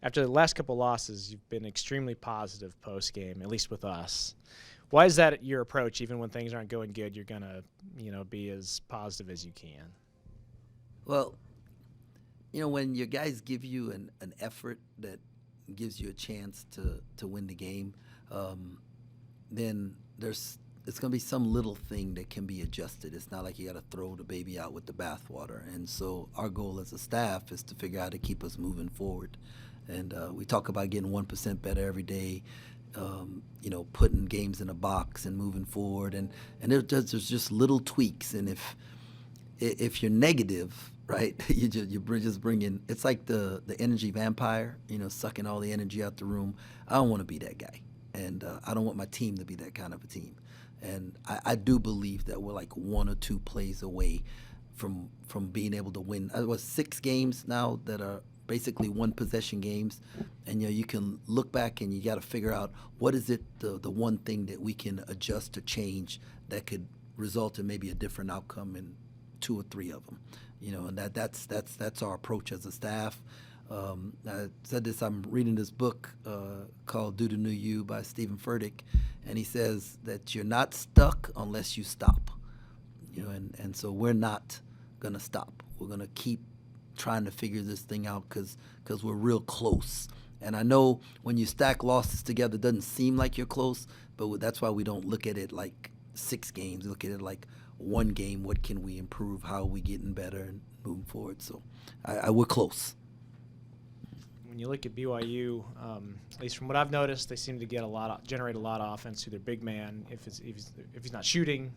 After the last couple losses, you've been extremely positive post-game, at least with us. Why is that your approach? Even when things aren't going good, you're going to, be as positive as you can? Well, when your guys give you an effort that gives you a chance to win the game, then it's going to be some little thing that can be adjusted. It's not like you got to throw the baby out with the bathwater. And so our goal as a staff is to figure out how to keep us moving forward. And we talk about getting 1% better every day, putting games in a box and moving forward. And there's just little tweaks. And if you're negative, right, you just bring in, it's like the energy vampire, sucking all the energy out the room. I don't want to be that guy. And I don't want my team to be that kind of a team. And I do believe that we're like 1 or 2 plays away from being able to win. It was 6 games now that are basically 1-possession games, and you can look back and you got to figure out what is it the one thing that we can adjust or change that could result in maybe a different outcome in 2 or 3 of them. And that's our approach as a staff. I said this. I'm reading this book called "Do the New You" by Stephen Furtick, and he says that you're not stuck unless you stop. And so we're not gonna stop. We're gonna keep trying to figure this thing out because we're real close. And I know when you stack losses together, it doesn't seem like you're close, but that's why we don't look at it like 6 games. We look at it like 1 game. What can we improve? How are we getting better and moving forward? So we're close. When you look at BYU, at least from what I've noticed, they seem to generate a lot of offense through their big man. If he's not shooting,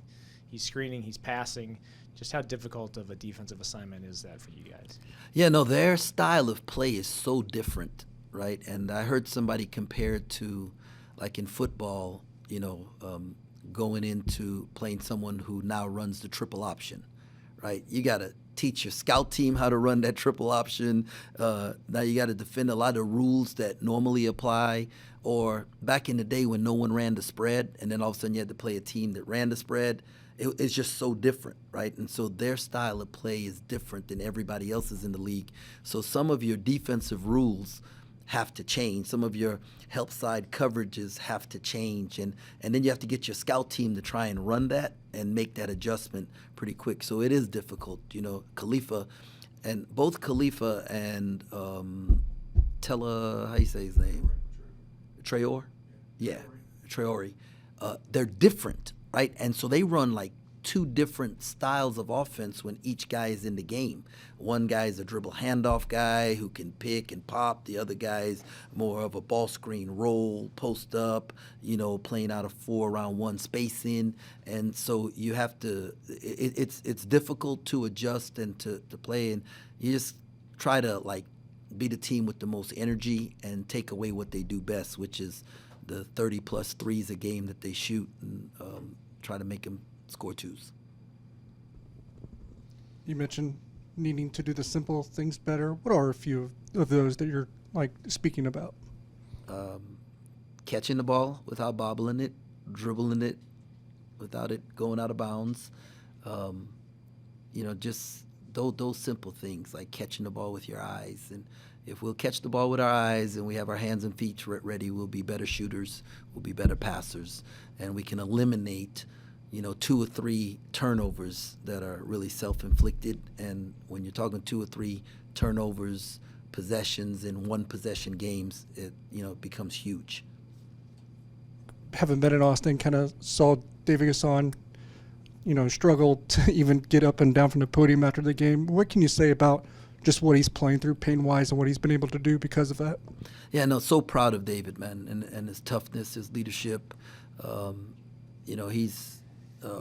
he's screening, he's passing. Just how difficult of a defensive assignment is that for you guys? Yeah, no, their style of play is so different, right? And I heard somebody compare it to, like in football, going into playing someone who now runs the triple option, right? You got to teach your scout team how to run that triple option. Now you got to defend a lot of rules that normally apply. Or back in the day when no one ran the spread, and then all of a sudden you had to play a team that ran the spread, it's just so different, right? And so their style of play is different than everybody else's in the league. So some of your defensive rules have to change. Some of your help side coverages have to change. And then you have to get your scout team to try and run that and make that adjustment pretty quick. So it is difficult. Khalifa, and both Khalifa and how you say his name? Traore? Yeah, Traore. They're different, right? And so they run like 2 different styles of offense when each guy is in the game. One guy is a dribble handoff guy who can pick and pop. The other guy is more of a ball screen roll, post up, playing out of 4-around-1 spacing. And so you have to, it's difficult to adjust and to play. And you just try to be the team with the most energy and take away what they do best, which is the 30-plus threes a game that they shoot, and try to make them score 2s. You mentioned needing to do the simple things better. What are a few of those that you're speaking about? Catching the ball without bobbling it, dribbling it without it going out of bounds. Just those simple things like catching the ball with your eyes. And if we'll catch the ball with our eyes and we have our hands and feet ready, we'll be better shooters, we'll be better passers, and we can eliminate 2 or 3 turnovers that are really self-inflicted. And when you're talking 2 or 3 turnovers, possessions in 1-possession games, it becomes huge. Having been in Austin, kind of saw David Gasson, struggle to even get up and down from the podium after the game. What can you say about just what he's playing through pain-wise and what he's been able to do because of that? Yeah, no, so proud of David, man, and his toughness, his leadership.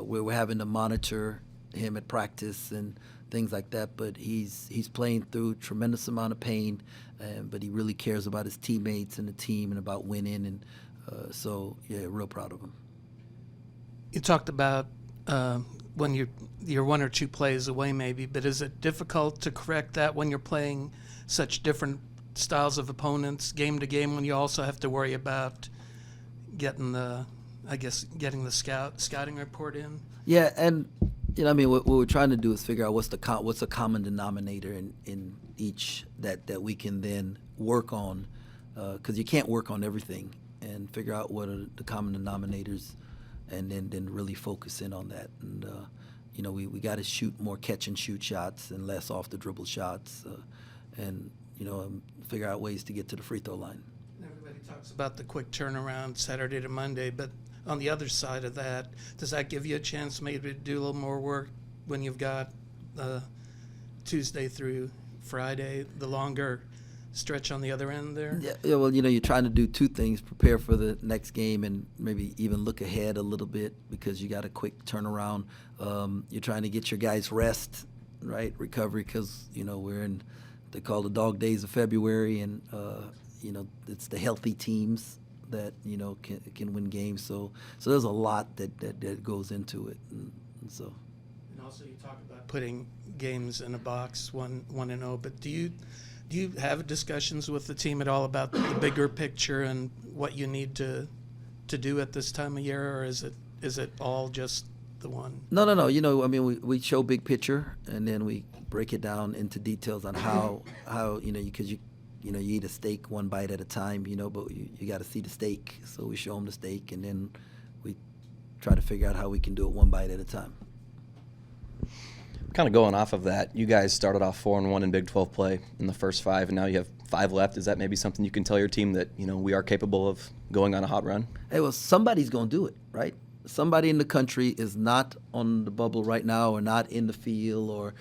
We're having to monitor him at practice and things like that, but he's playing through a tremendous amount of pain, but he really cares about his teammates and the team and about winning, and so real proud of him. You talked about when you're 1 or 2 plays away maybe, but is it difficult to correct that when you're playing such different styles of opponents game to game, when you also have to worry about getting the scouting report in? Yeah, and what we're trying to do is figure out what's a common denominator in each that we can then work on, because you can't work on everything, and figure out what are the common denominators, and then really focus in on that. And we got to shoot more catch and shoot shots and less off the dribble shots, and figure out ways to get to the free throw line. Everybody talks about the quick turnaround Saturday to Monday, but on the other side of that, does that give you a chance maybe to do a little more work when you've got Tuesday through Friday, the longer stretch on the other end there? Yeah. Well, you're trying to do two things: prepare for the next game, and maybe even look ahead a little bit, because you got a quick turnaround. You're trying to get your guys rest, right, recovery, because we're in, they call the dog days of February, and it's the healthy teams that can win games. So there's a lot that goes into it, and so. And also, you talk about putting games in a box, 1-0. But do you have discussions with the team at all about the bigger picture and what you need to do at this time of year, or is it all just the one? No. We show big picture, and then we break it down into details on how because you eat a steak one bite at a time, but you got to see the steak. So we show them the steak, and then we try to figure out how we can do it one bite at a time. Kind of going off of that, you guys started off 4-1 in Big 12 play in the first 5, and now you have 5 left. Is that maybe something you can tell your team that we are capable of going on a hot run? Hey, well, somebody's going to do it, right? Somebody in the country is not on the bubble right now, or not in the field, or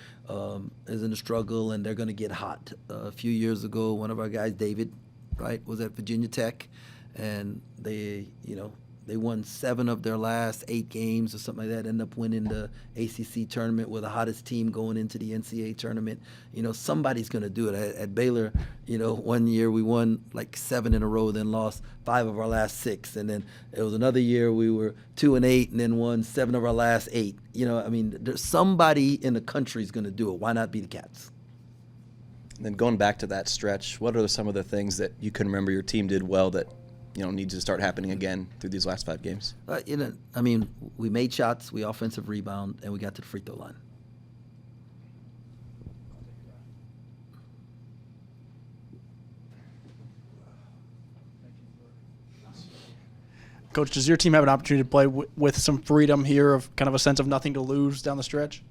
is in a struggle, and they're going to get hot. A few years ago, one of our guys, David, right, was at Virginia Tech, and they won 7 of their last 8 games or something like that, ended up winning the ACC tournament. We're the hottest team going into the NCAA tournament. Somebody's going to do it. At Baylor, one year we won like 7 in a row, then lost 5 of our last 6. And then it was another year we were 2-8 and then won 7 of our last 8. There's somebody in the country is going to do it. Why not be the Cats? And then going back to that stretch, what are some of the things that you can remember your team did well that needs to start happening again through these last 5 games? We made shots, we offensive rebound, and we got to the free throw line. Coach, does your team have an opportunity to play with some freedom here, of kind of a sense of nothing to lose down the stretch?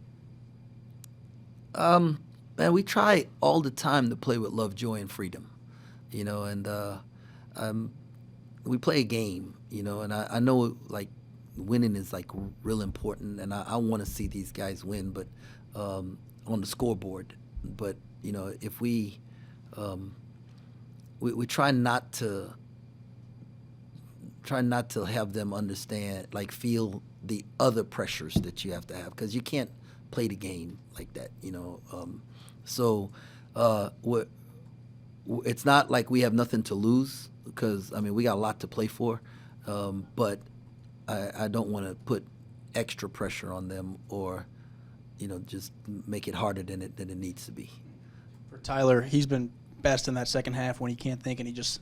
Man, we try all the time to play with love, joy, and freedom, we play a game, and I know like winning is like real important, and I want to see these guys win, but on the scoreboard. But if we try not to have them understand, like feel the other pressures that you have to have, because you can't play the game like that, it's not like we have nothing to lose, because we got a lot to play for, but I don't want to put extra pressure on them, or just make it harder than it needs to be. For Tyler, he's been best in that second half when he can't think and he just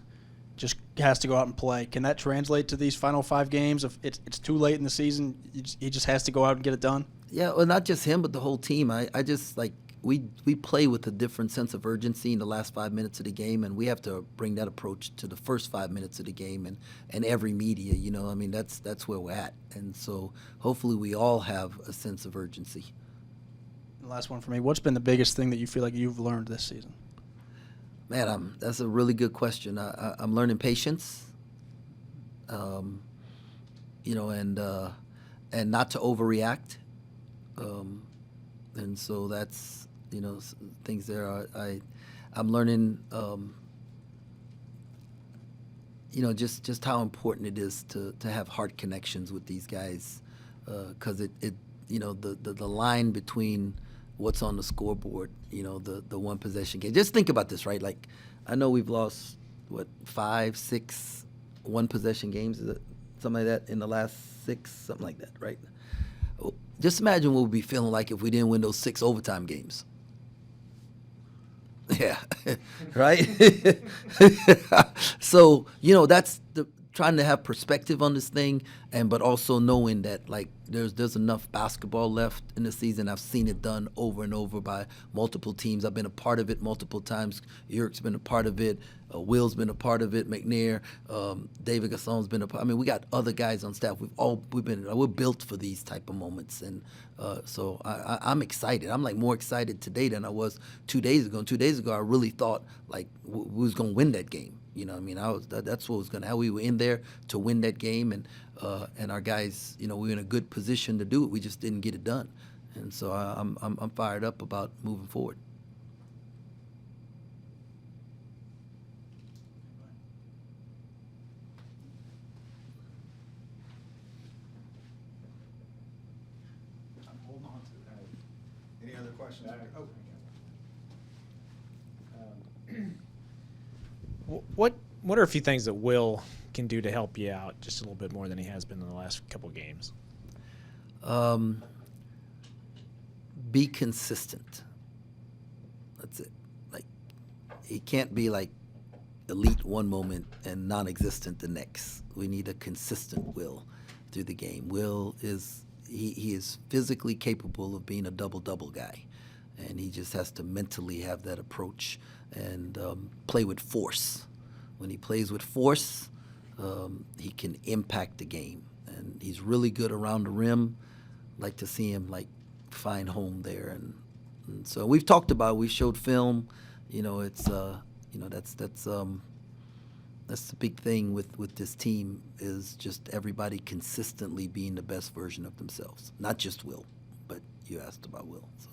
has to go out and play. Can that translate to these final 5 games? If it's too late in the season, he just has to go out and get it done? Yeah, well, not just him, but the whole team. I just like we play with a different sense of urgency in the last 5 minutes of the game, and we have to bring that approach to the first 5 minutes of the game and every media. That's where we're at, and so hopefully we all have a sense of urgency. The last one for me: what's been the biggest thing that you feel like you've learned this season? Man, that's a really good question. I'm learning patience, and not to overreact, and so that's things there. I'm learning, just how important it is to have heart connections with these guys, because the line between what's on the scoreboard, the one possession game. Just think about this, right? Like, I know we've lost 5, 6 one possession games, is it something like that, in the last 6, something like that, right? Just imagine what we'd be feeling like if we didn't win those 6 overtime games. Yeah, right? So, that's trying to have perspective on this thing, but also knowing that like there's enough basketball left in the season. I've seen it done over and over by multiple teams. I've been a part of it multiple times. Yurk's been a part of it. Will's been a part of it. McNair, David Gasson's been a part. I mean, we got other guys on staff. We're built for these type of moments, and so I'm excited. I'm like more excited today than I was 2 days ago. And 2 days ago, I really thought like we was gonna win that game. You know, I mean, that's what was gonna happen. We were in there to win that game, and our guys, you know, we were in a good position to do it. We just didn't get it done, and so I'm fired up about moving forward. Any other questions? What are a few things that Will can do to help you out just a little bit more than he has been in the last couple of games? Be consistent. That's it. Like, he can't be like elite one moment and non-existent the next. We need a consistent Will through the game. Will is he is physically capable of being a double-double guy, and he just has to mentally have that approach and play with force. When he plays with force, he can impact the game, and he's really good around the rim. Like to see him like find home there, and so we've talked about. We showed film. You know, it's you know that's the big thing with this team is just everybody consistently being the best version of themselves. Not just Will, but you asked about Will. So.